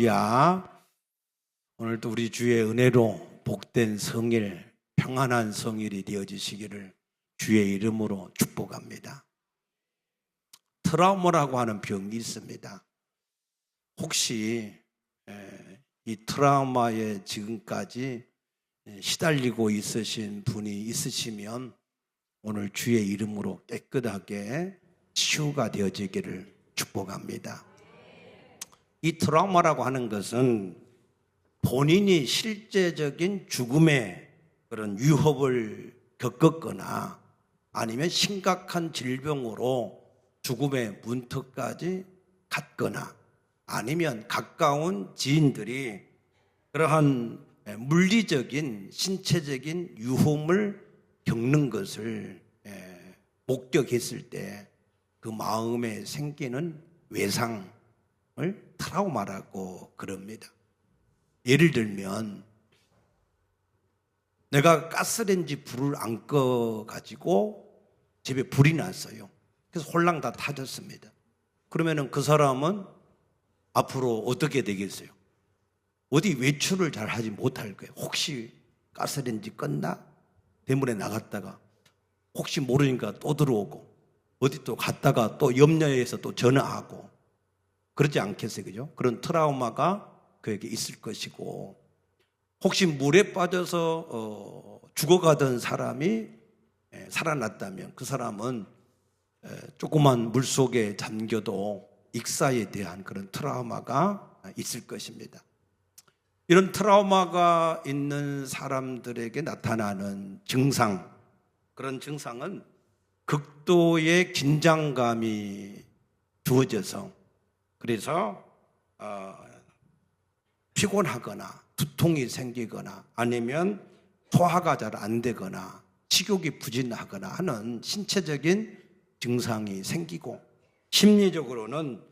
할렐루야. 오늘도 우리 주의 은혜로 복된 성일, 평안한 성일이 되어지시기를 주의 이름으로 축복합니다. 트라우마라고 하는 병이 있습니다. 혹시 이 트라우마에 지금까지 시달리고 있으신 분이 있으시면 오늘 주의 이름으로 깨끗하게 치유가 되어지기를 축복합니다. 이 트라우마라고 하는 것은 본인이 실제적인 죽음의 그런 위협을 겪었거나 아니면 심각한 질병으로 죽음의 문턱까지 갔거나 아니면 가까운 지인들이 그러한 물리적인 신체적인 유험을 겪는 것을 목격했을 때 그 마음에 생기는 외상을 트라우마라고 그럽니다. 예를 들면 내가 가스레인지 불을 안 꺼가지고 집에 불이 났어요. 그래서 홀랑 다 타졌습니다. 그러면은 그 사람은 앞으로 어떻게 되겠어요? 어디 외출을 잘 하지 못할 거예요. 혹시 가스레인지 껐나? 대문에 나갔다가 혹시 모르니까 또 들어오고 어디 또 갔다가 또 염려해서 또 전화하고 그러지 않겠어요? 그죠? 그런 트라우마가 그에게 있을 것이고 혹시 물에 빠져서 죽어가던 사람이 살아났다면 그 사람은 조그만 물속에 잠겨도 익사에 대한 그런 트라우마가 있을 것입니다. 이런 트라우마가 있는 사람들에게 나타나는 증상, 그런 증상은 극도의 긴장감이 주어져서 그래서 피곤하거나 두통이 생기거나 아니면 소화가 잘 안 되거나 식욕이 부진하거나 하는 신체적인 증상이 생기고 심리적으로는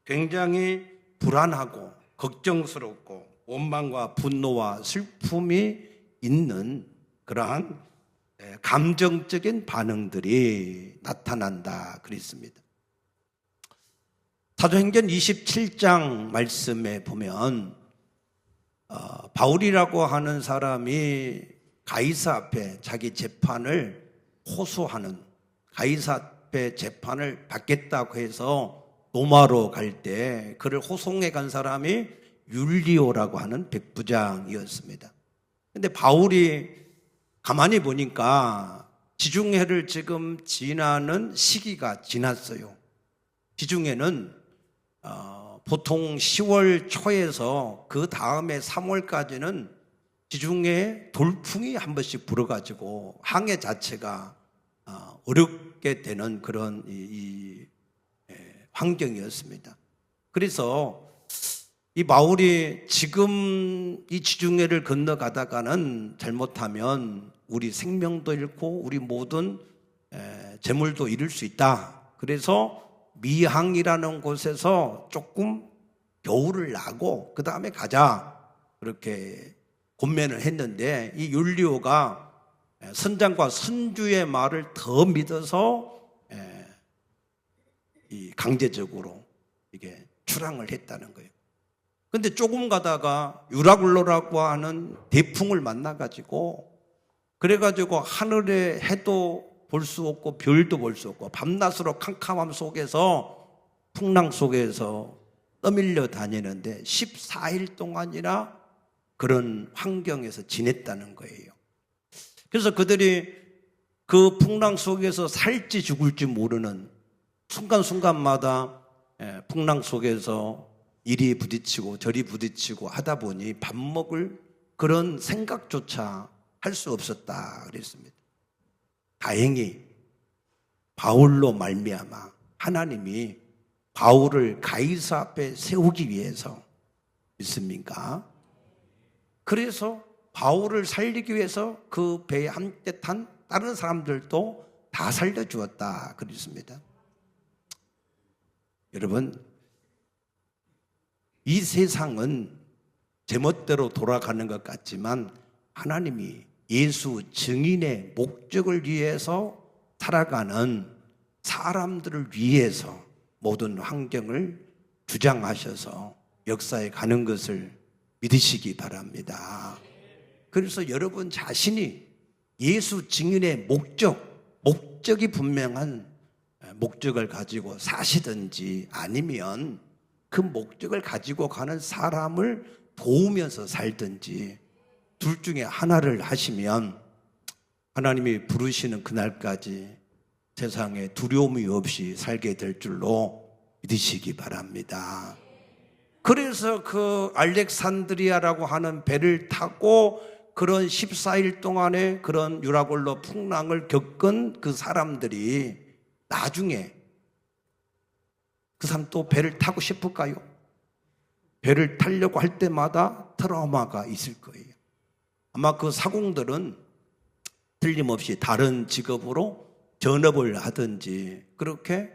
굉장히 불안하고 걱정스럽고 원망과 분노와 슬픔이 있는 그러한 감정적인 반응들이 나타난다 그랬습니다. 사도행전 27장 말씀에 보면 바울이라고 하는 사람이 가이사 앞에 자기 재판을 호소하는 가이사 앞에 재판을 받겠다고 해서 로마로 갈 때 그를 호송해 간 사람이 율리오라고 하는 백부장이었습니다. 그런데 바울이 가만히 보니까 지중해를 지금 지나는 시기가 지났어요. 지중해는 보통 10월 초에서 그 다음에 3월까지는 지중해에 돌풍이 한 번씩 불어가지고 항해 자체가 어렵게 되는 그런 환경이었습니다. 그래서 이 바울이 지금 이 지중해를 건너가다가는 잘못하면 우리 생명도 잃고 우리 모든 재물도 잃을 수 있다. 그래서 미항이라는 곳에서 조금 겨울을 나고 그 다음에 가자 그렇게 권면을 했는데 이 율리오가 선장과 선주의 말을 더 믿어서 강제적으로 이게 출항을 했다는 거예요. 근데 조금 가다가 유라굴로라고 하는 대풍을 만나가지고 그래가지고 하늘에 해도 볼 수 없고 별도 볼 수 없고 밤낮으로 캄캄함 속에서 풍랑 속에서 떠밀려 다니는데 14일 동안이나 그런 환경에서 지냈다는 거예요. 그래서 그들이 그 풍랑 속에서 살지 죽을지 모르는 순간순간마다 풍랑 속에서 이리 부딪히고 저리 부딪히고 하다 보니 밥 먹을 그런 생각조차 할 수 없었다 그랬습니다. 다행히 바울로 말미암아 하나님이 바울을 가이사 앞에 세우기 위해서 믿습니까? 그래서 바울을 살리기 위해서 그 배에 함께 탄 다른 사람들도 다 살려주었다 그랬습니다. 여러분, 이 세상은 제멋대로 돌아가는 것 같지만 하나님이 예수 증인의 목적을 위해서 살아가는 사람들을 위해서 모든 환경을 주장하셔서 역사에 가는 것을 믿으시기 바랍니다. 그래서 여러분 자신이 예수 증인의 목적이 분명한 목적을 가지고 사시든지 아니면 그 목적을 가지고 가는 사람을 도우면서 살든지 둘 중에 하나를 하시면 하나님이 부르시는 그날까지 세상에 두려움이 없이 살게 될 줄로 믿으시기 바랍니다. 그래서 그 알렉산드리아라고 하는 배를 타고 그런 14일 동안의 그런 유라굴로 풍랑을 겪은 그 사람들이 나중에 그 사람 또 배를 타고 싶을까요? 배를 타려고 할 때마다 트라우마가 있을 거예요. 아마 그 사공들은 틀림없이 다른 직업으로 전업을 하든지 그렇게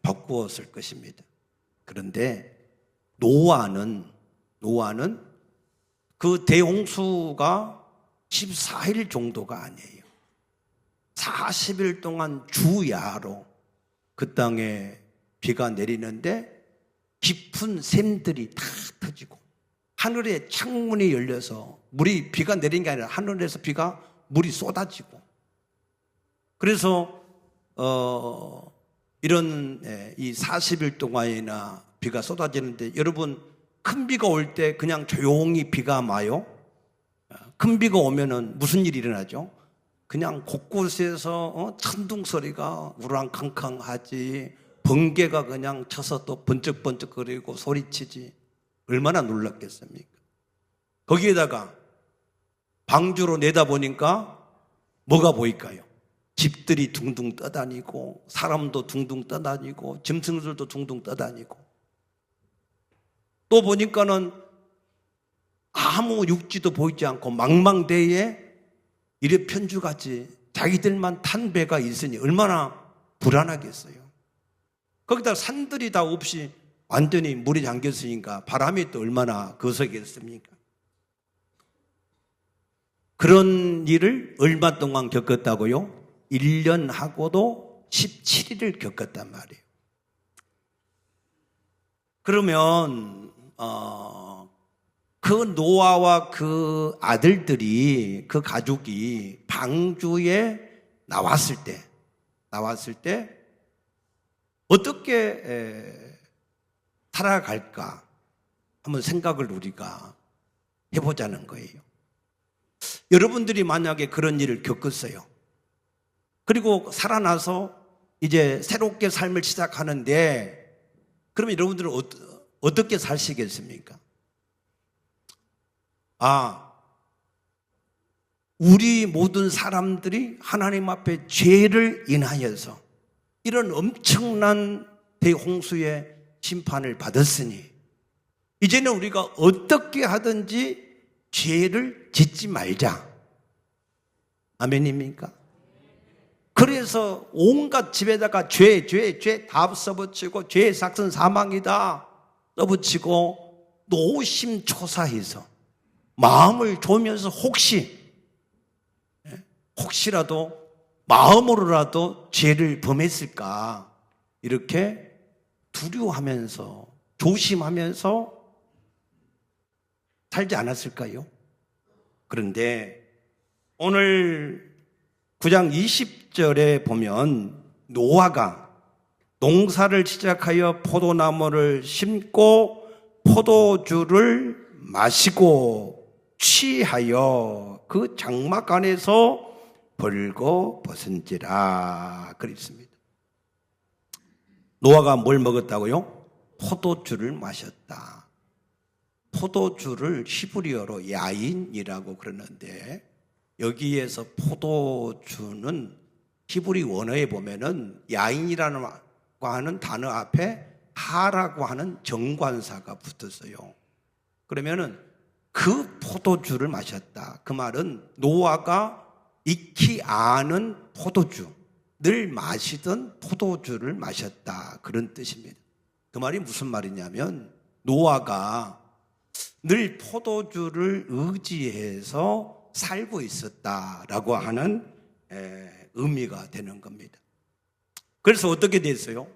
바꾸었을 것입니다. 그런데 노아는 그 대홍수가 14일 정도가 아니에요. 40일 동안 주야로 그 땅에 비가 내리는데 깊은 샘들이 다 터지고 하늘에 창문이 열려서 비가 내린 게 아니라 하늘에서 물이 쏟아지고 그래서 이런 이 40일 동안이나 비가 쏟아지는데 여러분 큰 비가 올 때 그냥 조용히 비가 마요? 큰 비가 오면은 무슨 일이 일어나죠? 그냥 곳곳에서 천둥 소리가 우랑캉캉하지 번개가 그냥 쳐서 또 번쩍번쩍거리고 소리치지 얼마나 놀랐겠습니까? 거기에다가 방주로 내다보니까 뭐가 보일까요? 집들이 둥둥 떠다니고 사람도 둥둥 떠다니고 짐승들도 둥둥 떠다니고 또 보니까는 아무 육지도 보이지 않고 망망대해에 이래 편주같이 자기들만 탄 배가 있으니 얼마나 불안하겠어요. 거기다 산들이 다 없이 완전히 물이 잠겼으니까 바람이 또 얼마나 거세겠습니까? 그런 일을 얼마 동안 겪었다고요? 1년하고도 17일을 겪었단 말이에요. 그러면 그 노아와 그 아들들이 그 가족이 방주에 나왔을 때 어떻게 살아갈까 한번 생각을 우리가 해보자는 거예요. 여러분들이 만약에 그런 일을 겪었어요. 그리고 살아나서 이제 새롭게 삶을 시작하는데 그러면 여러분들은 어떻게 사시겠습니까? 우리 모든 사람들이 하나님 앞에 죄를 인하여서 이런 엄청난 대홍수의 심판을 받았으니 이제는 우리가 어떻게 하든지 죄를 짓지 말자. 아멘입니까? 그래서 온갖 집에다가 죄 다 써붙이고 죄의 삭은 사망이다 써붙이고 노심초사해서 마음을 조면서 혹시라도 마음으로라도 죄를 범했을까 이렇게 두려워하면서 조심하면서 살지 않았을까요? 그런데 오늘 9장 20절에 보면 노아가 농사를 시작하여 포도나무를 심고 포도주를 마시고 취하여 그 장막 안에서 벌거벗은지라 그랬습니다. 노아가 뭘 먹었다고요? 포도주를 마셨다. 포도주를 히브리어로 야인이라고 그러는데 여기에서 포도주는 히브리 원어에 보면은 야인이라고 하는 단어 앞에 하라고 하는 정관사가 붙었어요. 그러면은 그 포도주를 마셨다. 그 말은 노아가 익히 아는 포도주, 늘 마시던 포도주를 마셨다. 그런 뜻입니다. 그 말이 무슨 말이냐면 노아가 늘 포도주를 의지해서 살고 있었다라고 하는 의미가 되는 겁니다. 그래서 어떻게 됐어요?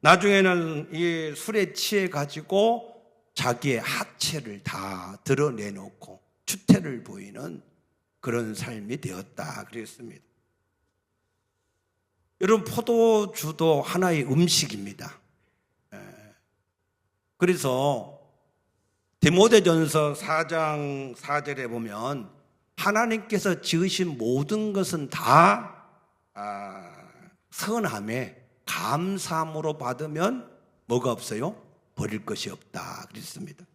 나중에는 이 술에 취해 가지고 자기의 하체를 다 드러내놓고 추태를 보이는 그런 삶이 되었다 그랬습니다. 여러분, 포도주도 하나의 음식입니다. 그래서 디모데전서 4장 4절에 보면 하나님께서 지으신 모든 것은 다 선함에 감사함으로 받으면 뭐가 없어요? 버릴 것이 없다 그랬습니다.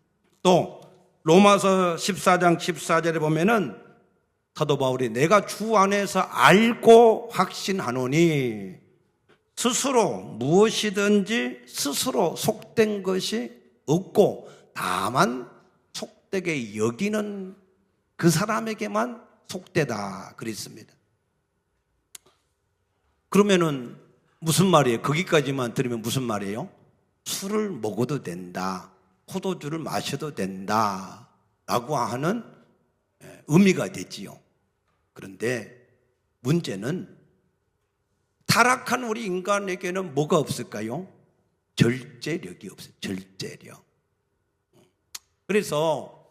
또 로마서 14장 14절에 보면은 사도 바울이 내가 주 안에서 알고 확신하노니 스스로 무엇이든지 스스로 속된 것이 없고 다만 속되게 여기는 그 사람에게만 속되다 그랬습니다. 그러면은 무슨 말이에요? 거기까지만 들으면 무슨 말이에요? 술을 먹어도 된다, 포도주를 마셔도 된다 라고 하는 의미가 되지요. 그런데 문제는 타락한 우리 인간에게는 뭐가 없을까요? 절제력이 없어요. 절제력. 그래서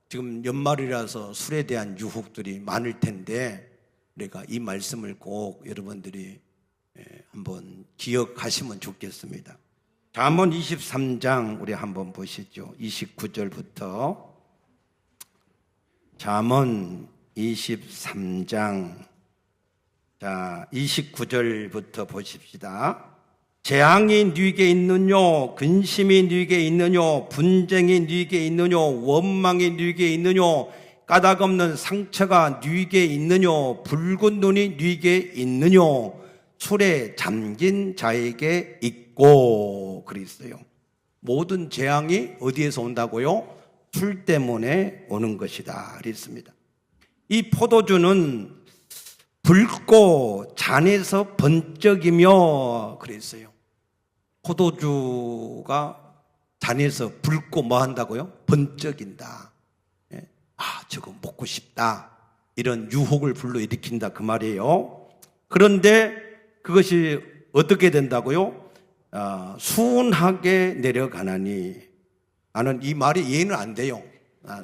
지금 연말이라서 술에 대한 유혹들이 많을 텐데 우리가 이 말씀을 꼭 여러분들이 한번 기억하시면 좋겠습니다. 잠언 23장 우리 한번 보시죠. 29절부터 잠언 23장 29절부터 보십시다. 재앙이 네게 있느뇨, 근심이 네게 있느뇨, 분쟁이 네게 있느뇨, 원망이 네게 있느뇨, 까닭없는 상처가 네게 있느뇨, 붉은 눈이 네게 있느뇨, 술에 잠긴 자에게 있고 그랬어요. 모든 재앙이 어디에서 온다고요? 술 때문에 오는 것이다 그랬습니다. 이 포도주는 붉고 잔에서 번쩍이며 그랬어요. 포도주가 잔에서 붉고 뭐 한다고요? 번쩍인다. 저거 먹고 싶다. 이런 유혹을 불러일으킨다 그 말이에요. 그런데 그것이 어떻게 된다고요? 순하게 내려가나니. 나는 이 말이 이해는 안 돼요.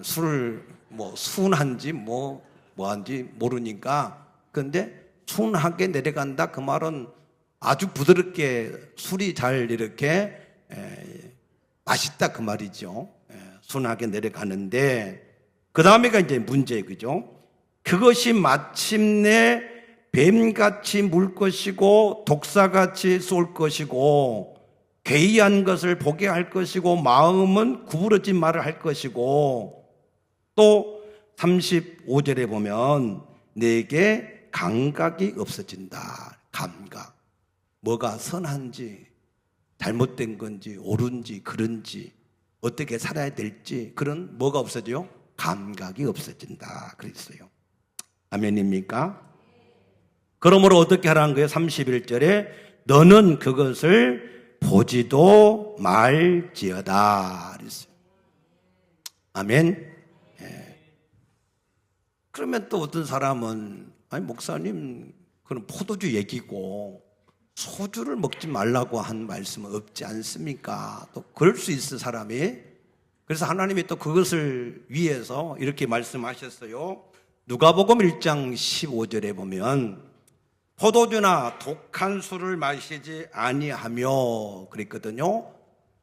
술을 뭐 순한지 뭐한지 모르니까. 그런데 순하게 내려간다 그 말은 아주 부드럽게 술이 잘 이렇게 맛있다 그 말이죠. 순하게 내려가는데 그 다음에가 이제 문제예요, 그죠? 그것이 마침내 뱀같이 물 것이고 독사같이 쏠 것이고 괴이한 것을 보게 할 것이고 마음은 구부러진 말을 할 것이고 또 35절에 보면 내게 감각이 없어진다. 감각. 뭐가 선한지 잘못된 건지 옳은지 그른지 어떻게 살아야 될지 그런 뭐가 없어져요? 감각이 없어진다 그랬어요. 아멘입니까? 그러므로 어떻게 하라는 거예요? 31절에 너는 그것을 보지도 말지어다 그랬어요. 아멘. 그러면 또 어떤 사람은 아니 목사님 그런 포도주 얘기고 소주를 먹지 말라고 한 말씀은 없지 않습니까? 또 그럴 수 있어 사람이. 그래서 하나님이 또 그것을 위해서 이렇게 말씀하셨어요. 누가복음 1장 15절에 보면 포도주나 독한 술을 마시지 아니하며 그랬거든요.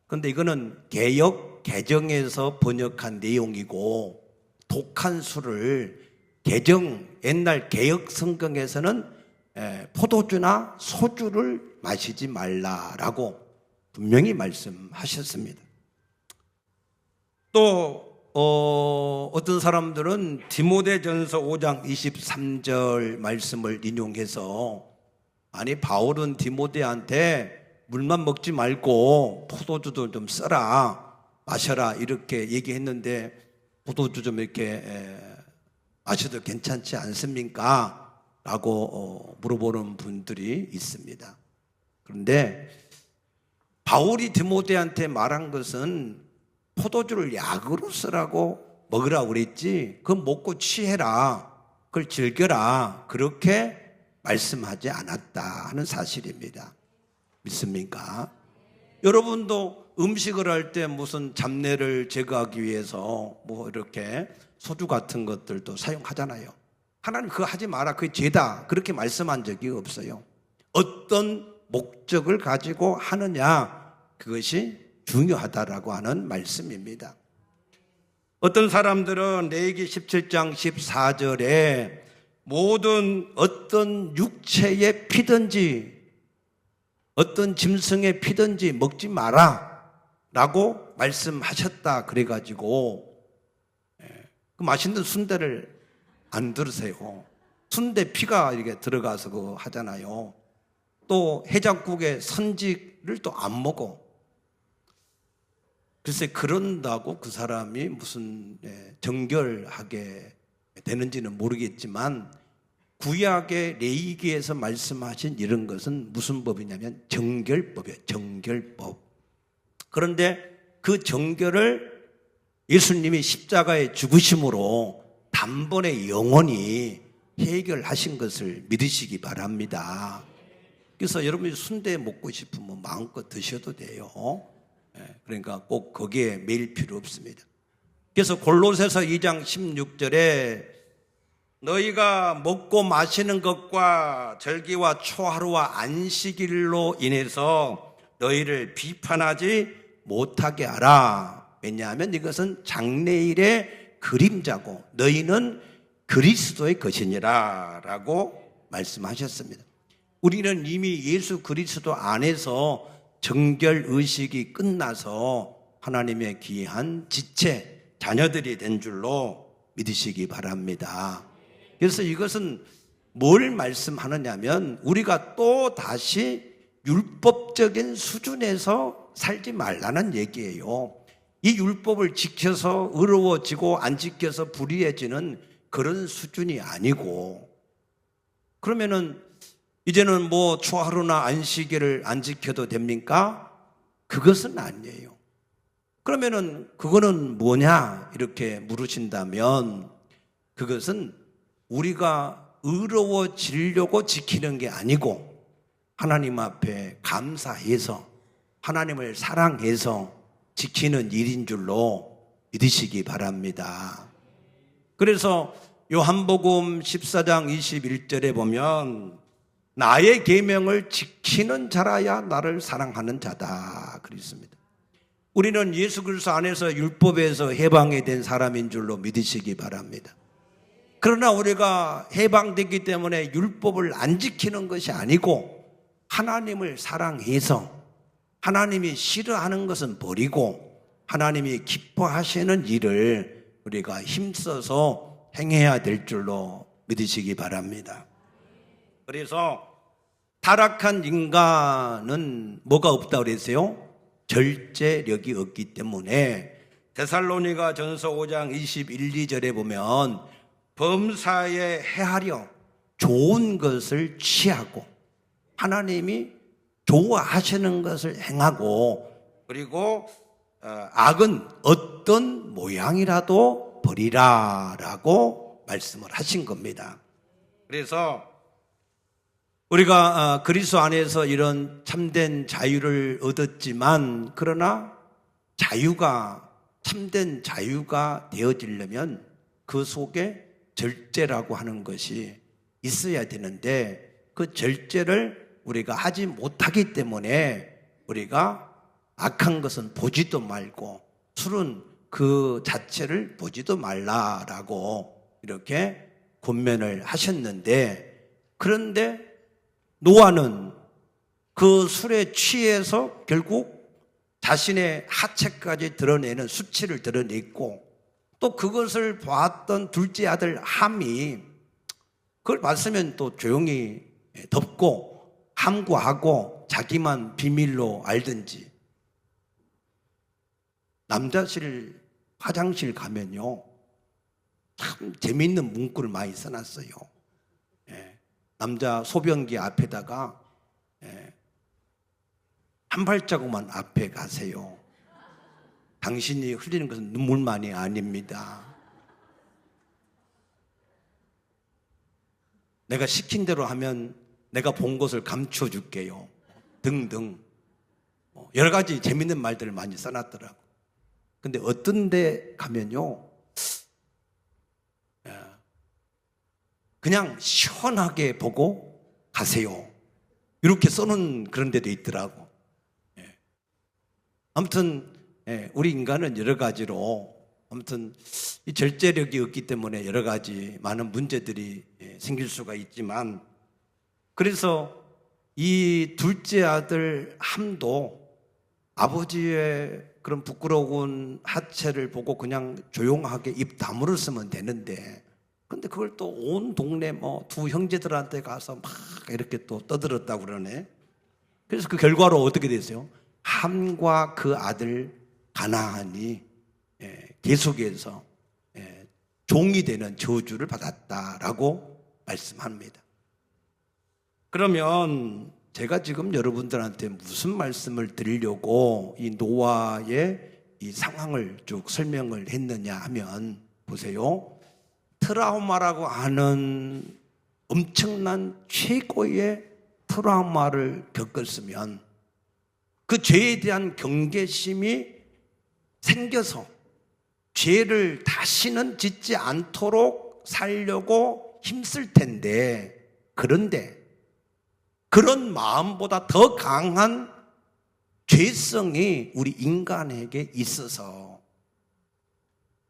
그런데 이거는 개역 개정에서 번역한 내용이고 독한 술을 옛날 개역 성경에서는 포도주나 소주를 마시지 말라라고 분명히 말씀하셨습니다. 또 어떤 사람들은 디모데전서 5장 23절 말씀을 인용해서 아니 바울은 디모데한테 물만 먹지 말고 포도주도 좀 써라 마셔라 이렇게 얘기했는데 포도주 좀 이렇게 마셔도 괜찮지 않습니까? 라고 물어보는 분들이 있습니다. 그런데 바울이 디모데한테 말한 것은 포도주를 약으로 쓰라고 먹으라고 그랬지 그건 먹고 취해라 그걸 즐겨라 그렇게 말씀하지 않았다 하는 사실입니다. 믿습니까? 여러분도 음식을 할 때 무슨 잡내를 제거하기 위해서 뭐 이렇게 소주 같은 것들도 사용하잖아요. 하나님 그거 하지 마라, 그게 죄다, 그렇게 말씀한 적이 없어요. 어떤 목적을 가지고 하느냐, 그것이 중요하다라고 하는 말씀입니다. 어떤 사람들은 레위기 17장 14절에 모든 어떤 육체의 피든지 어떤 짐승의 피든지 먹지 마라 라고 말씀하셨다 그래가지고 그 맛있는 순대를 안 들으세요. 순대 피가 이렇게 들어가서 그거 하잖아요. 또 해장국에 선지를 또 안 먹어. 글쎄 그런다고 그 사람이 무슨 정결하게 되는지는 모르겠지만 구약의 레위기에서 말씀하신 이런 것은 무슨 법이냐면 정결법이에요. 정결법. 그런데 그 정결을 예수님이 십자가에 죽으심으로 단번에 영원히 해결하신 것을 믿으시기 바랍니다. 그래서 여러분이 순대 먹고 싶으면 마음껏 드셔도 돼요. 그러니까 꼭 거기에 매일 필요 없습니다. 그래서 골로새서 2장 16절에 너희가 먹고 마시는 것과 절기와 초하루와 안식일로 인해서 너희를 비판하지 못하게 하라. 왜냐하면 이것은 장래일의 그림자고 너희는 그리스도의 것이니라 라고 말씀하셨습니다. 우리는 이미 예수 그리스도 안에서 정결의식이 끝나서 하나님의 귀한 지체, 자녀들이 된 줄로 믿으시기 바랍니다. 그래서 이것은 뭘 말씀하느냐면 우리가 또 다시 율법적인 수준에서 살지 말라는 얘기예요. 이 율법을 지켜서 의로워지고 안 지켜서 불의해지는 그런 수준이 아니고, 그러면은 이제는 뭐 초하루나 안식일을 안 지켜도 됩니까? 그것은 아니에요. 그러면은 그거는 뭐냐 이렇게 물으신다면 그것은 우리가 의로워지려고 지키는 게 아니고 하나님 앞에 감사해서 하나님을 사랑해서 지키는 일인 줄로 믿으시기 바랍니다. 그래서 요한복음 14장 21절에 보면 나의 계명을 지키는 자라야 나를 사랑하는 자다 그랬습니다. 우리는 예수 그리스도 안에서 율법에서 해방이 된 사람인 줄로 믿으시기 바랍니다. 그러나 우리가 해방됐기 때문에 율법을 안 지키는 것이 아니고 하나님을 사랑해서 하나님이 싫어하는 것은 버리고 하나님이 기뻐하시는 일을 우리가 힘써서 행해야 될 줄로 믿으시기 바랍니다. 그래서 타락한 인간은 뭐가 없다고 그랬어요? 절제력이 없기 때문에 데살로니가 전서 5장 21, 2절에 보면 범사에 해하려 좋은 것을 취하고 하나님이 좋아하시는 것을 행하고 그리고 악은 어떤 모양이라도 버리라 라고 말씀을 하신 겁니다. 그래서 우리가 그리스도 안에서 이런 참된 자유를 얻었지만 그러나 자유가 참된 자유가 되어지려면 그 속에 절제라고 하는 것이 있어야 되는데 그 절제를 우리가 하지 못하기 때문에 우리가 악한 것은 보지도 말고 술은 그 자체를 보지도 말라라고 이렇게 권면을 하셨는데, 그런데 노아는 그 술에 취해서 결국 자신의 하체까지 드러내는 수치를 드러냈고 또 그것을 보았던 둘째 아들 함이 그걸 봤으면 또 조용히 덮고 함구하고 자기만 비밀로 알든지. 남자실 화장실 가면요 참 재미있는 문구를 많이 써놨어요. 남자 소변기 앞에다가 한 발자국만 앞에 가세요. 당신이 흘리는 것은 눈물만이 아닙니다. 내가 시킨 대로 하면 내가 본 것을 감춰줄게요. 등등 여러 가지 재밌는 말들을 많이 써놨더라고. 근데 어떤 데 가면요, 그냥 시원하게 보고 가세요. 이렇게 써놓은 그런 데도 있더라고. 아무튼 우리 인간은 여러 가지로 아무튼 이 절제력이 없기 때문에 여러 가지 많은 문제들이 생길 수가 있지만, 그래서 이 둘째 아들 함도 아버지의 그런 부끄러운 하체를 보고 그냥 조용하게 입 다물었으면 되는데, 근데 그걸 또 온 동네 두 형제들한테 가서 막 이렇게 또 떠들었다고 그러네. 그래서 그 결과로 어떻게 됐어요? 함과 그 아들 가나안이 계속해서 종이 되는 저주를 받았다라고 말씀합니다. 그러면 제가 지금 여러분들한테 무슨 말씀을 드리려고 이 노아의 이 상황을 쭉 설명을 했느냐 하면, 보세요. 트라우마라고 하는 엄청난 최고의 트라우마를 겪었으면 그 죄에 대한 경계심이 생겨서 죄를 다시는 짓지 않도록 살려고 힘쓸 텐데, 그런데 그런 마음보다 더 강한 죄성이 우리 인간에게 있어서,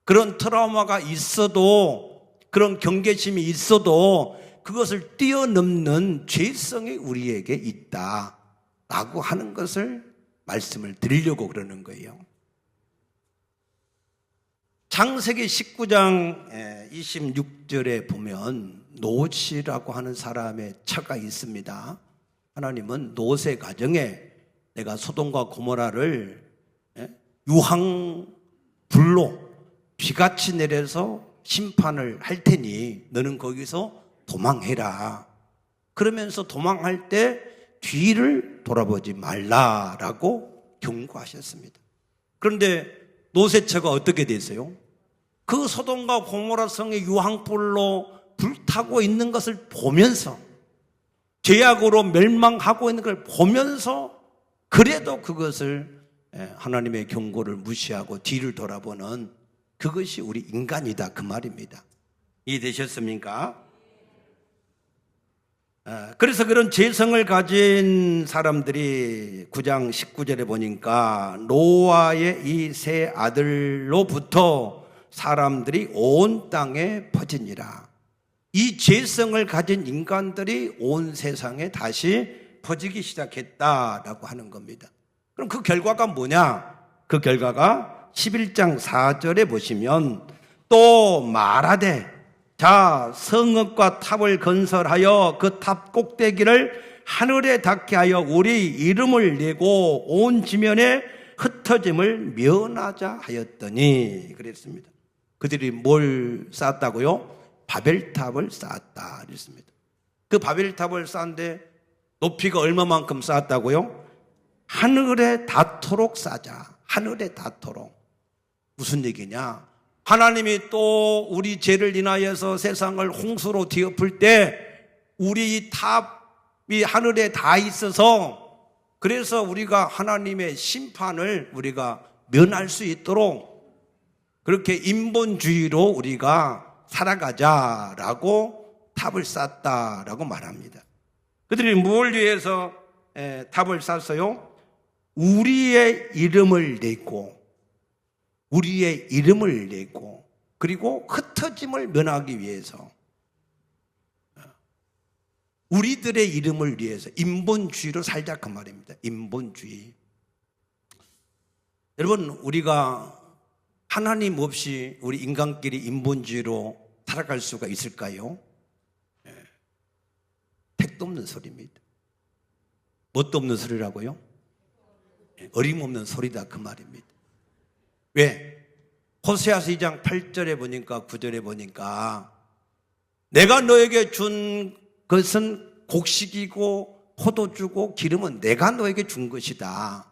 그런 트라우마가 있어도, 그런 경계심이 있어도 그것을 뛰어넘는 죄성이 우리에게 있다라고 하는 것을 말씀을 드리려고 그러는 거예요. 창세기 19장 26절에 보면 롯이라고 하는 사람의 처가 있습니다. 하나님은 롯의 가정에 내가 소돔과 고모라를 유황불로 비같이 내려서 심판을 할 테니 너는 거기서 도망해라. 그러면서 도망할 때 뒤를 돌아보지 말라라고 경고하셨습니다. 그런데 롯의 처가 어떻게 됐어요? 그 소돔과 고모라 성의 유황불로 불타고 있는 것을 보면서, 죄악으로 멸망하고 있는 걸 보면서 그래도 그것을 하나님의 경고를 무시하고 뒤를 돌아보는, 그것이 우리 인간이다 그 말입니다. 이해되셨습니까? 그래서 그런 죄성을 가진 사람들이 9장 19절에 보니까 노아의 이 세 아들로부터 사람들이 온 땅에 퍼지니라. 이 죄성을 가진 인간들이 온 세상에 다시 퍼지기 시작했다라고 하는 겁니다. 그럼 그 결과가 뭐냐? 그 결과가 11장 4절에 보시면 또 말하되 자 성읍과 탑을 건설하여 그 탑 꼭대기를 하늘에 닿게 하여 우리 이름을 내고 온 지면에 흩어짐을 면하자 하였더니 그랬습니다. 그들이 뭘 쌓았다고요? 바벨탑을 쌓았다 그랬습니다. 그 바벨탑을 쌓는데 높이가 얼마만큼 쌓았다고요? 하늘에 닿도록 쌓자. 하늘에 닿도록. 무슨 얘기냐? 하나님이 또 우리 죄를 인하여서 세상을 홍수로 뒤엎을 때 우리 탑이 하늘에 닿아 있어서, 그래서 우리가 하나님의 심판을 우리가 면할 수 있도록 그렇게 인본주의로 우리가 살아가자라고 탑을 쌓았다라고 말합니다. 그들이 뭘 위해서 탑을 쌓았어요? 우리의 이름을 내고, 우리의 이름을 내고, 그리고 흩어짐을 면하기 위해서, 우리들의 이름을 위해서 인본주의로 살자 그 말입니다. 인본주의. 여러분, 우리가 하나님 없이 우리 인간끼리 인본주의로 살아갈 수가 있을까요? 택도 없는 소리입니다. 뭣도 없는 소리라고요? 어림없는 소리다 그 말입니다. 왜? 호세아서 2장 8절에 보니까 9절에 보니까 내가 너에게 준 것은 곡식이고 포도주고 기름은 내가 너에게 준 것이다.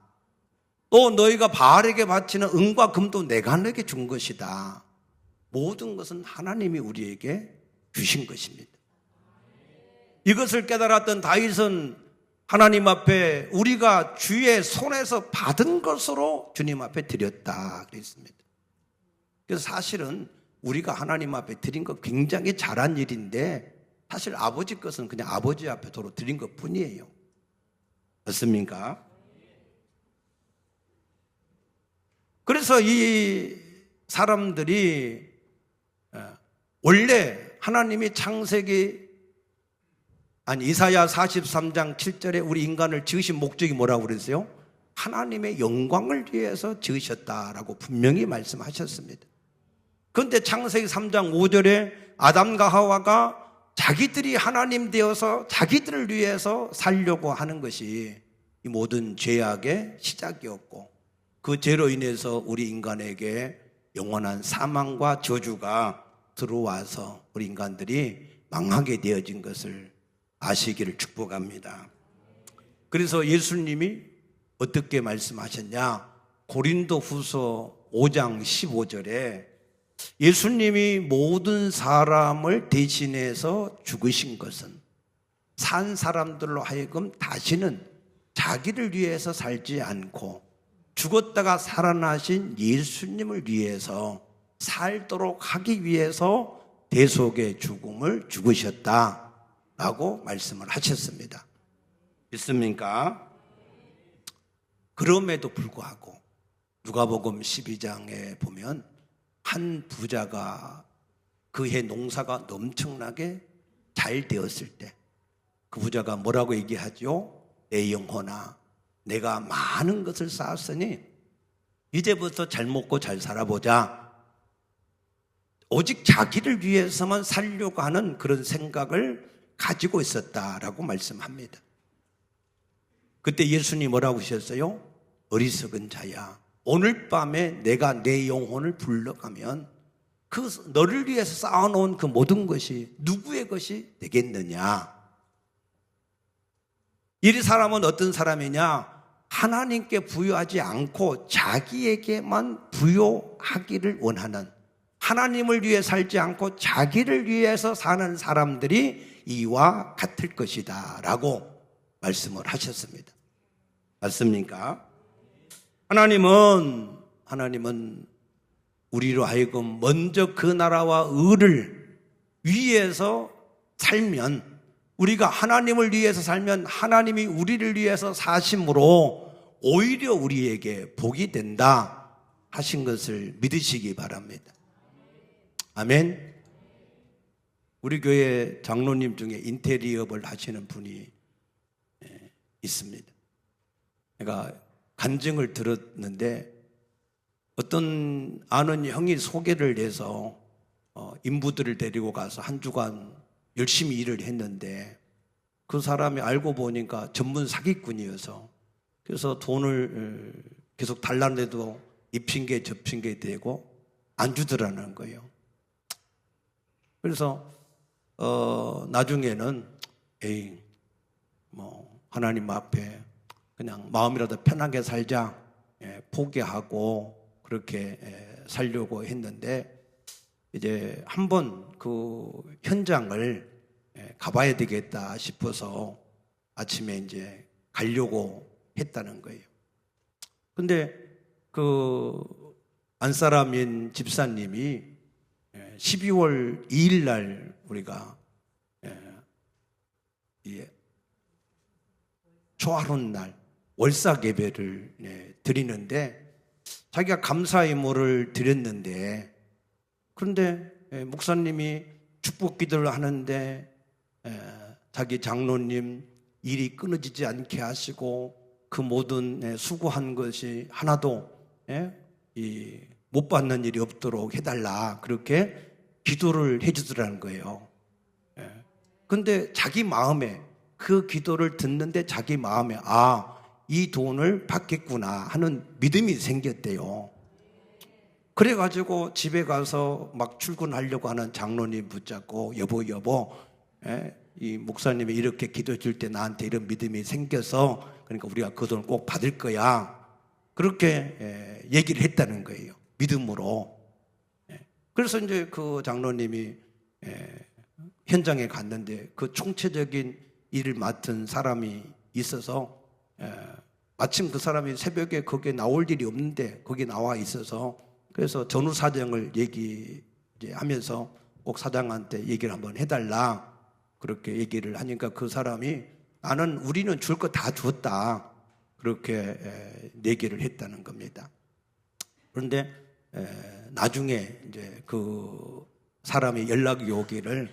또 너희가 바알에게 바치는 은과 금도 내가 너에게 준 것이다. 모든 것은 하나님이 우리에게 주신 것입니다. 이것을 깨달았던 다윗은 하나님 앞에 우리가 주의 손에서 받은 것으로 주님 앞에 드렸다 그랬습니다. 그래서 사실은 우리가 하나님 앞에 드린 거 굉장히 잘한 일인데 사실 아버지 것은 그냥 아버지 앞에 도로 드린 것 뿐이에요. 맞습니까? 그래서 이 사람들이 원래 하나님이 이사야 43장 7절에 우리 인간을 지으신 목적이 뭐라고 그랬어요? 하나님의 영광을 위해서 지으셨다라고 분명히 말씀하셨습니다. 그런데 창세기 3장 5절에 아담과 하와가 자기들이 하나님 되어서 자기들을 위해서 살려고 하는 것이 이 모든 죄악의 시작이었고, 그 죄로 인해서 우리 인간에게 영원한 사망과 저주가 들어와서 우리 인간들이 망하게 되어진 것을 아시기를 축복합니다. 그래서 예수님이 어떻게 말씀하셨냐? 고린도 후서 5장 15절에 예수님이 모든 사람을 대신해서 죽으신 것은 산 사람들로 하여금 다시는 자기를 위해서 살지 않고 죽었다가 살아나신 예수님을 위해서 살도록 하기 위해서 대속의 죽음을 죽으셨다라고 말씀을 하셨습니다. 믿습니까? 그럼에도 불구하고 누가복음 12장에 보면 한 부자가 그해 농사가 엄청나게 잘 되었을 때 그 부자가 뭐라고 얘기하죠? 내 영혼아, 내가 많은 것을 쌓았으니 이제부터 잘 먹고 잘 살아보자. 오직 자기를 위해서만 살려고 하는 그런 생각을 가지고 있었다라고 말씀합니다. 그때 예수님이 뭐라고 하셨어요? 어리석은 자야, 오늘 밤에 내가 내 영혼을 불러가면 그 너를 위해서 쌓아놓은 그 모든 것이 누구의 것이 되겠느냐? 이 사람은 어떤 사람이냐? 하나님께 부여하지 않고 자기에게만 부여하기를 원하는, 하나님을 위해 살지 않고 자기를 위해서 사는 사람들이 이와 같을 것이다 라고 말씀을 하셨습니다. 맞습니까? 하나님은 우리로 하여금 먼저 그 나라와 의를 위해서 살면, 우리가 하나님을 위해서 살면 하나님이 우리를 위해서 사심으로 오히려 우리에게 복이 된다 하신 것을 믿으시기 바랍니다. 아멘. 우리 교회 장로님 중에 인테리어를 하시는 분이 있습니다. 제가 간증을 들었는데 어떤 아는 형이 소개를 해서 인부들을 데리고 가서 한 주간 열심히 일을 했는데 그 사람이 알고 보니까 전문 사기꾼이어서, 그래서 돈을 계속 달라는데도 이 핑계 저 핑계 대고 안 주더라는 거예요. 그래서 나중에는 하나님 앞에 그냥 마음이라도 편하게 살자 포기하고 그렇게 살려고 했는데, 이제 한번 그 현장을 가봐야 되겠다 싶어서 아침에 이제 가려고 했다는 거예요. 근데 그 안사람인 집사님이 12월 2일 날 우리가 초하룻 날 월삭 예배를 드리는데, 자기가 감사 예물을 드렸는데, 그런데 목사님이 축복 기도를 하는데 자기 장로님 일이 끊어지지 않게 하시고 그 모든 수고한 것이 하나도 못 받는 일이 없도록 해달라, 그렇게 기도를 해주더라는 거예요. 그런데 자기 마음에 그 기도를 듣는데 자기 마음에 이 돈을 받겠구나 하는 믿음이 생겼대요. 그래가지고 집에 가서 막 출근하려고 하는 장로님 붙잡고 여보 이 목사님이 이렇게 기도해 줄 때 나한테 이런 믿음이 생겨서 그러니까 우리가 그 돈을 꼭 받을 거야, 그렇게 얘기를 했다는 거예요. 믿음으로. 그래서 이제 그 장로님이 현장에 갔는데 그 총체적인 일을 맡은 사람이 있어서 마침 그 사람이 새벽에 거기에 나올 일이 없는데 거기 나와 있어서 그래서 전후 사정을 얘기하면서 꼭 사장한테 얘기를 한번 해달라 그렇게 얘기를 하니까 그 사람이 우리는 줄 거 다 줬다 그렇게 얘기를 했다는 겁니다. 그런데 나중에 이제 그 사람이 연락이 오기를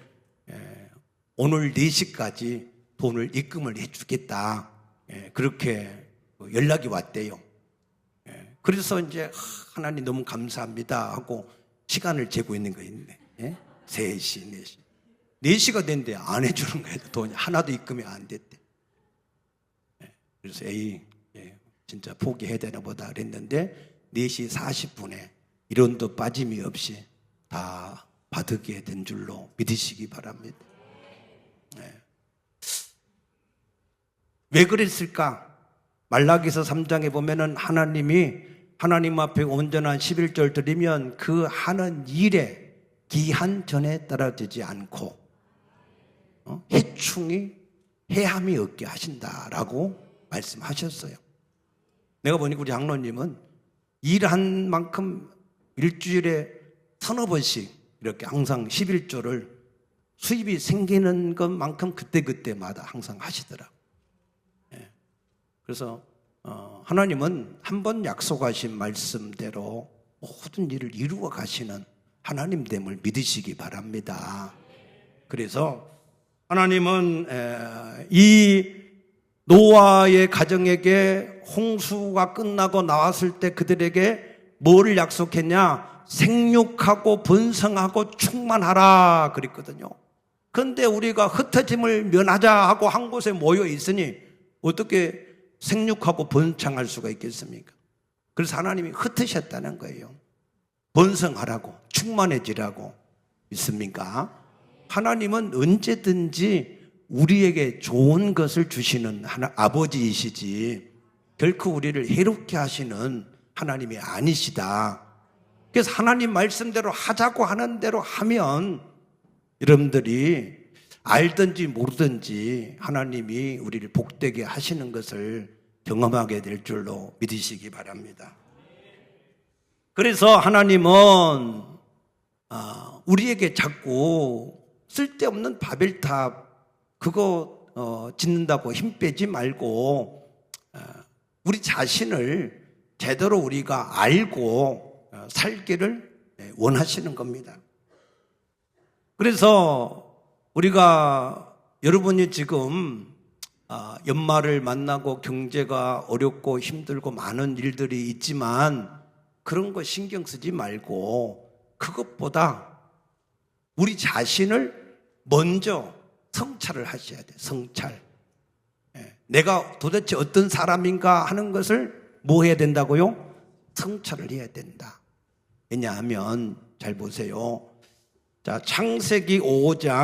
오늘 4시까지 돈을 입금을 해주겠다 그렇게 연락이 왔대요. 그래서 이제 하나님 너무 감사합니다 하고 시간을 재고 있는 거예요. 3시, 4시. 4시가 됐는데 안 해주는 거예요. 돈이 하나도 입금이 안 됐대. 그래서 진짜 포기해야 되나 보다 그랬는데 4시 40분에 이런도 빠짐이 없이 다 받게 된 줄로 믿으시기 바랍니다. 왜 그랬을까? 말라기서 3장에 보면은 하나님 앞에 온전한 11절 드리면 그 하는 일에 기한 전에 떨어지지 않고 해충이 해함이 없게 하신다라고 말씀하셨어요. 내가 보니까 우리 장로님은 일한 만큼 일주일에 3-4번씩 이렇게 항상 11조를 수입이 생기는 것만큼 그때그때마다 항상 하시더라고요. 그래서 하나님은 한 번 약속하신 말씀대로 모든 일을 이루어 가시는 하나님됨을 믿으시기 바랍니다. 그래서 하나님은 이 노아의 가정에게 홍수가 끝나고 나왔을 때 그들에게 뭐를 약속했냐? 생육하고 번성하고 충만하라 그랬거든요. 그런데 우리가 흩어짐을 면하자 하고 한 곳에 모여 있으니 어떻게 생육하고 번창할 수가 있겠습니까? 그래서 하나님이 흩으셨다는 거예요. 번성하라고 충만해지라고. 믿습니까? 하나님은 언제든지 우리에게 좋은 것을 주시는 아버지이시지 결코 우리를 해롭게 하시는 하나님이 아니시다. 그래서 하나님 말씀대로 하자고 하는 대로 하면 여러분들이 알든지 모르든지 하나님이 우리를 복되게 하시는 것을 경험하게 될 줄로 믿으시기 바랍니다. 그래서 하나님은 우리에게 자꾸 쓸데없는 바벨탑 그거 짓는다고 힘 빼지 말고 우리 자신을 제대로 우리가 알고 살기를 원하시는 겁니다. 그래서 우리가 여러분이 지금 연말을 만나고 경제가 어렵고 힘들고 많은 일들이 있지만 그런 거 신경 쓰지 말고 그것보다 우리 자신을 먼저 성찰을 하셔야 돼요. 성찰. 내가 도대체 어떤 사람인가 하는 것을 뭐 해야 된다고요? 성찰을 해야 된다. 왜냐하면 잘 보세요. 자, 창세기 6장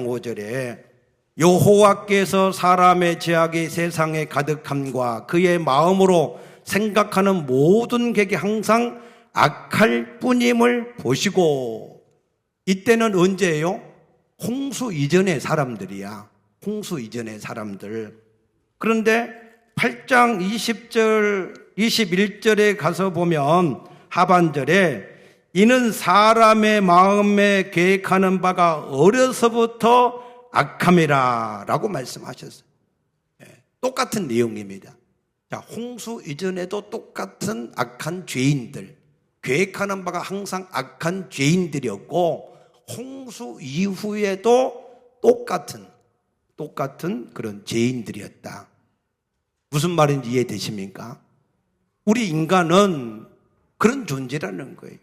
5절에 여호와께서 사람의 죄악이 세상에 가득함과 그의 마음으로 생각하는 모든 계획이 항상 악할 뿐임을 보시고. 이때는 언제예요? 홍수 이전의 사람들이야. 홍수 이전의 사람들. 그런데 8장 20절 21절에 가서 보면 하반절에 이는 사람의 마음에 계획하는 바가 어려서부터 악함이라 라고 말씀하셨어요. 똑같은 내용입니다. 자, 홍수 이전에도 똑같은 악한 죄인들, 계획하는 바가 항상 악한 죄인들이었고 홍수 이후에도 똑같은 그런 죄인들이었다. 무슨 말인지 이해되십니까? 우리 인간은 그런 존재라는 거예요.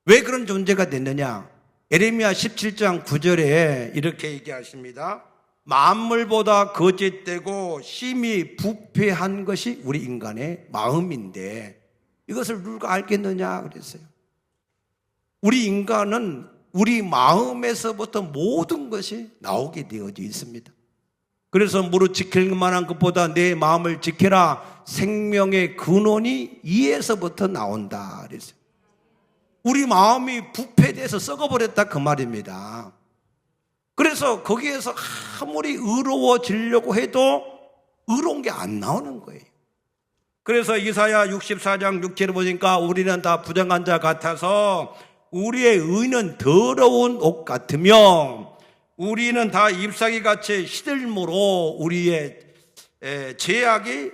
왜 그런 존재가 됐느냐? 예레미야 17장 9절에 이렇게 얘기하십니다. 만물보다 거짓되고 심히 부패한 것이 우리 인간의 마음인데 이것을 누가 알겠느냐 그랬어요. 우리 인간은 우리 마음에서부터 모든 것이 나오게 되어져 있습니다. 그래서 무릇 지킬 만한 것보다 내 마음을 지켜라. 생명의 근원이 이에서부터 나온다 그랬어요. 우리 마음이 부패돼서 썩어버렸다 그 말입니다. 그래서 거기에서 아무리 의로워지려고 해도 의로운 게 안 나오는 거예요. 그래서 이사야 64장 6절을 보니까 우리는 다 부정한 자 같아서 우리의 의는 더러운 옷 같으며 우리는 다 잎사귀같이 시들므로 우리의 죄악이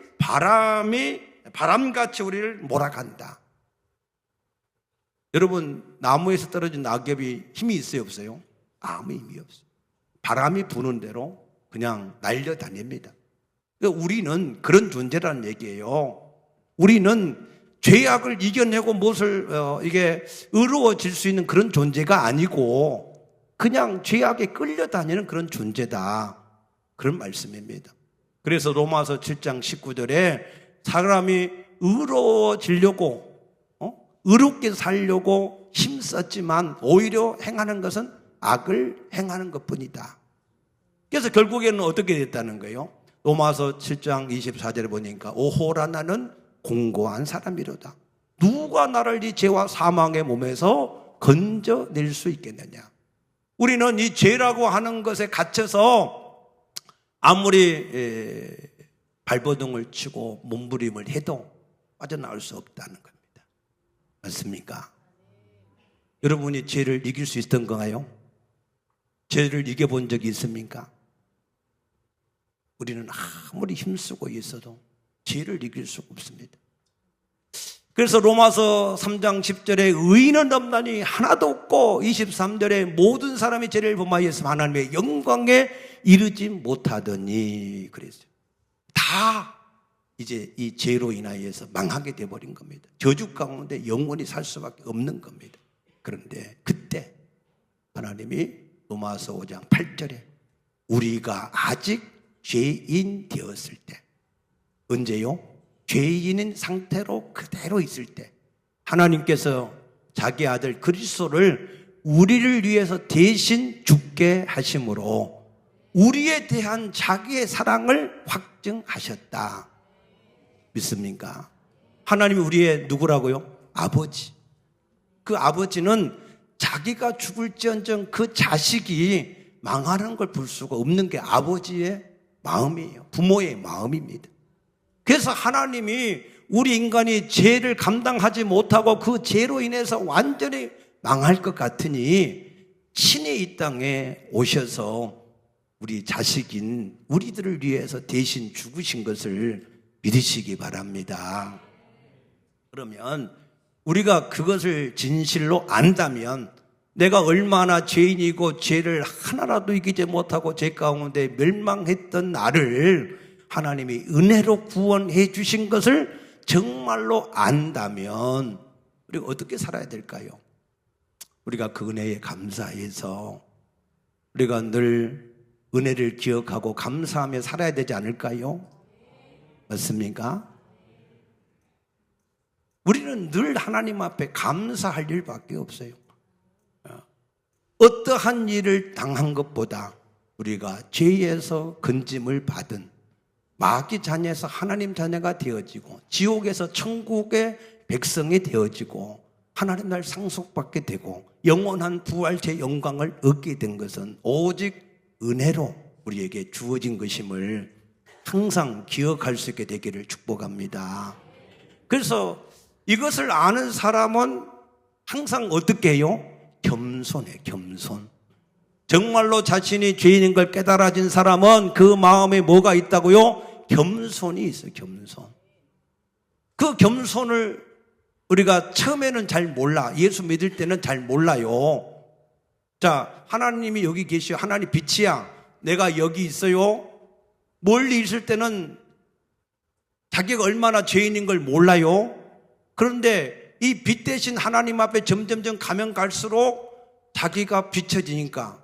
바람같이 우리를 몰아간다. 여러분, 나무에서 떨어진 낙엽이 힘이 있어요, 없어요? 아무 힘이 없어요. 바람이 부는 대로 그냥 날려다닙니다. 우리는 그런 존재라는 얘기예요. 우리는 죄악을 이겨내고 무엇을 이게 의로워질 수 있는 그런 존재가 아니고 그냥 죄악에 끌려다니는 그런 존재다. 그런 말씀입니다. 그래서 로마서 7장 19절에 사람이 의로워지려고 의롭게 살려고 힘썼지만 오히려 행하는 것은 악을 행하는 것뿐이다. 그래서 결국에는 어떻게 됐다는 거예요? 로마서 7장 24절에 보니까 오호라 나는 공고한 사람이로다. 누가 나를 이 죄와 사망의 몸에서 건져낼 수 있겠느냐. 우리는 이 죄라고 하는 것에 갇혀서 아무리 발버둥을 치고 몸부림을 해도 빠져나올 수 없다는 겁니다. 맞습니까? 여러분이 죄를 이길 수 있던 건가요? 죄를 이겨본 적이 있습니까? 우리는 아무리 힘쓰고 있어도 죄를 이길 수가 없습니다. 그래서 로마서 3장 10절에 의인은 없나니 하나도 없고 23절에 모든 사람이 죄를 범하여서 하나님의 영광에 이르지 못하더니 그랬어요. 다 이제 이 죄로 인하여서 망하게 되어버린 겁니다. 저주 가운데 영원히 살 수밖에 없는 겁니다. 그런데 그때 하나님이 로마서 5장 8절에 우리가 아직 죄인 되었을 때, 언제요? 죄인인 상태로 그대로 있을 때 하나님께서 자기 아들 그리스도를 우리를 위해서 대신 죽게 하심으로 우리에 대한 자기의 사랑을 확증하셨다. 믿습니까? 하나님이 우리의 누구라고요? 아버지. 그 아버지는 자기가 죽을지언정 그 자식이 망하는 걸 볼 수가 없는 게 아버지의 마음이에요. 부모의 마음입니다. 그래서 하나님이 우리 인간이 죄를 감당하지 못하고 그 죄로 인해서 완전히 망할 것 같으니 신이 이 땅에 오셔서 우리 자식인 우리들을 위해서 대신 죽으신 것을 믿으시기 바랍니다. 그러면 우리가 그것을 진실로 안다면 내가 얼마나 죄인이고 죄를 하나라도 이기지 못하고 죄 가운데 멸망했던 나를 하나님이 은혜로 구원해 주신 것을 정말로 안다면 우리가 어떻게 살아야 될까요? 우리가 그 은혜에 감사해서 우리가 늘 은혜를 기억하고 감사하며 살아야 되지 않을까요? 맞습니까? 우리는 늘 하나님 앞에 감사할 일밖에 없어요. 어떠한 일을 당한 것보다 우리가 죄에서 건짐을 받은 마귀 자녀에서 하나님 자녀가 되어지고 지옥에서 천국의 백성이 되어지고 하나님 날 상속받게 되고 영원한 부활체의 영광을 얻게 된 것은 오직 은혜로 우리에게 주어진 것임을 항상 기억할 수 있게 되기를 축복합니다. 그래서 이것을 아는 사람은 항상 어떻게 해요? 겸손해, 겸손. 정말로 자신이 죄인인 걸 깨달아진 사람은 그 마음에 뭐가 있다고요? 겸손이 있어요, 겸손. 그 겸손을 우리가 처음에는 잘 몰라. 예수 믿을 때는 잘 몰라요. 자, 하나님이 여기 계시오. 하나님 빛이야. 내가 여기 있어요. 멀리 있을 때는 자기가 얼마나 죄인인 걸 몰라요. 그런데 이 빛 대신 하나님 앞에 점점점 가면 갈수록 자기가 비춰지니까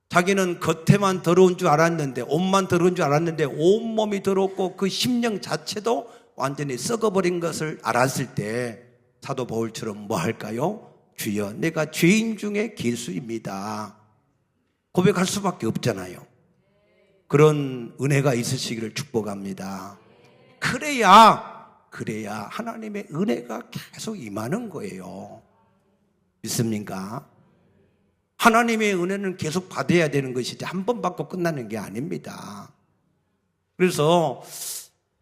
자기는 겉에만 더러운 줄 알았는데, 옷만 더러운 줄 알았는데 온몸이 더럽고 그 심령 자체도 완전히 썩어버린 것을 알았을 때 사도 바울처럼 뭐 할까요? 주여, 내가 죄인 중에 기수입니다. 고백할 수밖에 없잖아요. 그런 은혜가 있으시기를 축복합니다. 그래야 하나님의 은혜가 계속 임하는 거예요. 믿습니까? 하나님의 은혜는 계속 받아야 되는 것이지 한 번 받고 끝나는 게 아닙니다. 그래서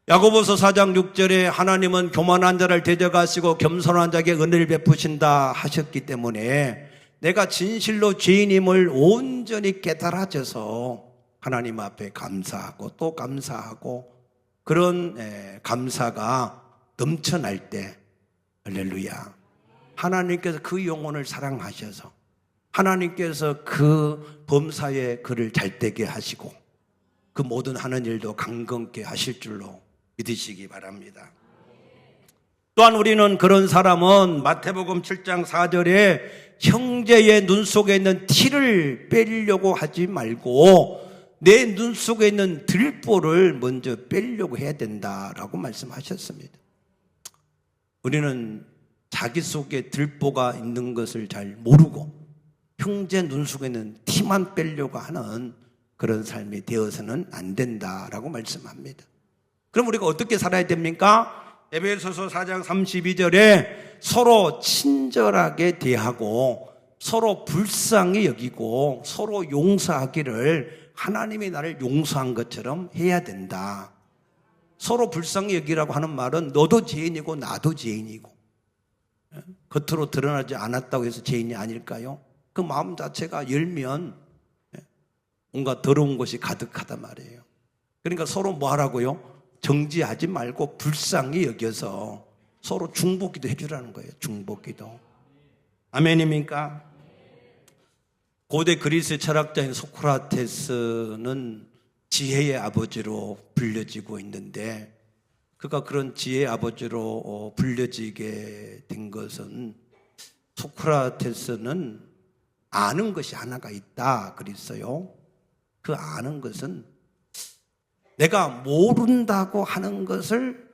야고보서 4장 6절에 하나님은 교만한 자를 대적하시고 겸손한 자에게 은혜를 베푸신다 하셨기 때문에 내가 진실로 죄인임을 온전히 깨달아져서 하나님 앞에 감사하고 또 감사하고 그런 감사가 넘쳐날 때 할렐루야, 하나님께서 그 영혼을 사랑하셔서 하나님께서 그 범사에 그를 잘되게 하시고 그 모든 하는 일도 강건케 하실 줄로 믿으시기 바랍니다. 또한 우리는 그런 사람은 마태복음 7장 4절에 형제의 눈 속에 있는 티를 빼려고 하지 말고 내 눈 속에 있는 들보를 먼저 빼려고 해야 된다라고 말씀하셨습니다. 우리는 자기 속에 들보가 있는 것을 잘 모르고 형제 눈 속에 있는 티만 빼려고 하는 그런 삶이 되어서는 안 된다라고 말씀합니다. 그럼 우리가 어떻게 살아야 됩니까? 에베소서 4장 32절에 서로 친절하게 대하고 서로 불쌍히 여기고 서로 용서하기를 하나님이 나를 용서한 것처럼 해야 된다. 서로 불쌍히 여기라고 하는 말은 너도 죄인이고 나도 죄인이고 겉으로 드러나지 않았다고 해서 죄인이 아닐까요? 그 마음 자체가 열면 뭔가 더러운 것이 가득하단 말이에요. 그러니까 서로 뭐 하라고요? 정지하지 말고 불쌍히 여겨서 서로 중보기도 해주라는 거예요. 중보기도. 아멘입니까? 고대 그리스 철학자인 소크라테스는 지혜의 아버지로 불려지고 있는데 그가 그런 지혜의 아버지로 불려지게 된 것은 소크라테스는 아는 것이 하나가 있다 그랬어요. 그 아는 것은 내가 모른다고 하는 것을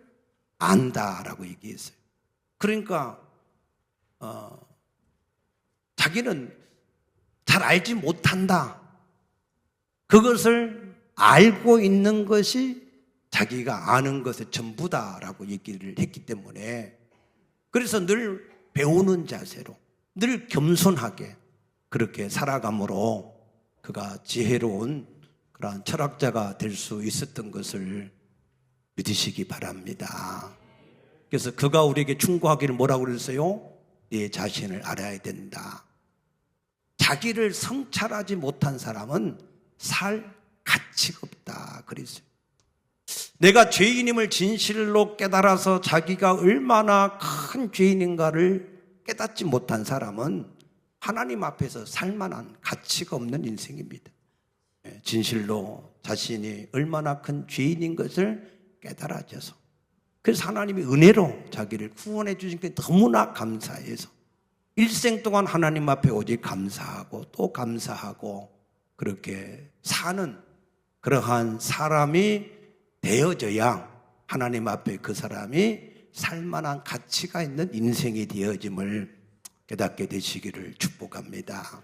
안다라고 얘기했어요. 그러니까 자기는 잘 알지 못한다. 그것을 알고 있는 것이 자기가 아는 것의 전부다라고 얘기를 했기 때문에 그래서 늘 배우는 자세로 늘 겸손하게 그렇게 살아감으로 그가 지혜로운 그러한 철학자가 될 수 있었던 것을 믿으시기 바랍니다. 그래서 그가 우리에게 충고하기를 뭐라고 그랬어요? 네 자신을 알아야 된다. 자기를 성찰하지 못한 사람은 살 가치가 없다 그랬어요. 내가 죄인임을 진실로 깨달아서 자기가 얼마나 큰 죄인인가를 깨닫지 못한 사람은 하나님 앞에서 살만한 가치가 없는 인생입니다. 진실로 자신이 얼마나 큰 죄인인 것을 깨달아져서 그래서 하나님이 은혜로 자기를 구원해 주신 게 너무나 감사해서 일생 동안 하나님 앞에 오직 감사하고 또 감사하고 그렇게 사는 그러한 사람이 되어져야 하나님 앞에 그 사람이 살만한 가치가 있는 인생이 되어짐을 깨닫게 되시기를 축복합니다.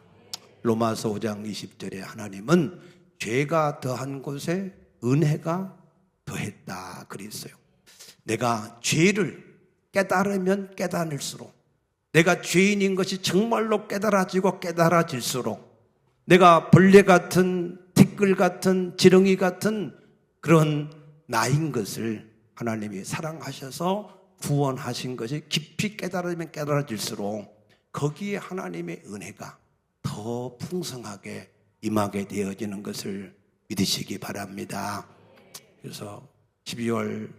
로마서 5장 20절에 하나님은 죄가 더한 곳에 은혜가 더했다 그랬어요. 내가 죄를 깨달으면 깨달을수록 내가 죄인인 것이 정말로 깨달아지고 깨달아질수록 내가 벌레 같은 티끌 같은 지렁이 같은 그런 나인 것을 하나님이 사랑하셔서 구원하신 것이 깊이 깨달으면 깨달아질수록 거기에 하나님의 은혜가 더 풍성하게 임하게 되어지는 것을 믿으시기 바랍니다. 그래서 12월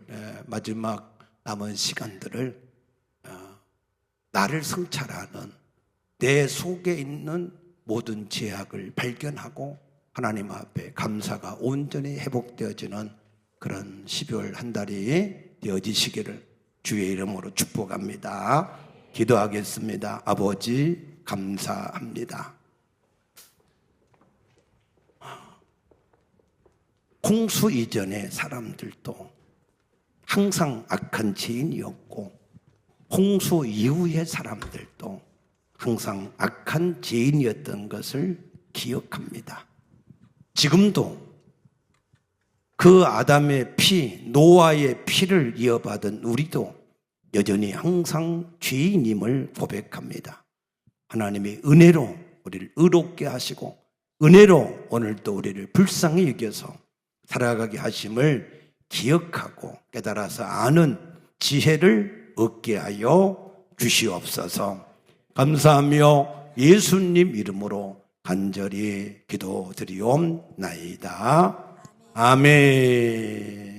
마지막 남은 시간들을 나를 성찰하는 내 속에 있는 모든 죄악을 발견하고 하나님 앞에 감사가 온전히 회복되어지는 그런 12월 한 달이 되어지시기를 주의 이름으로 축복합니다. 기도하겠습니다. 아버지 감사합니다. 홍수 이전의 사람들도 항상 악한 죄인이었고 홍수 이후의 사람들도 항상 악한 죄인이었던 것을 기억합니다. 지금도 그 아담의 피, 노아의 피를 이어받은 우리도 여전히 항상 죄인임을 고백합니다. 하나님의 은혜로 우리를 의롭게 하시고 은혜로 오늘도 우리를 불쌍히 여겨서 살아가게 하심을 기억하고 깨달아서 아는 지혜를 얻게 하여 주시옵소서. 감사하며 예수님 이름으로 간절히 기도드리옵나이다. 아멘.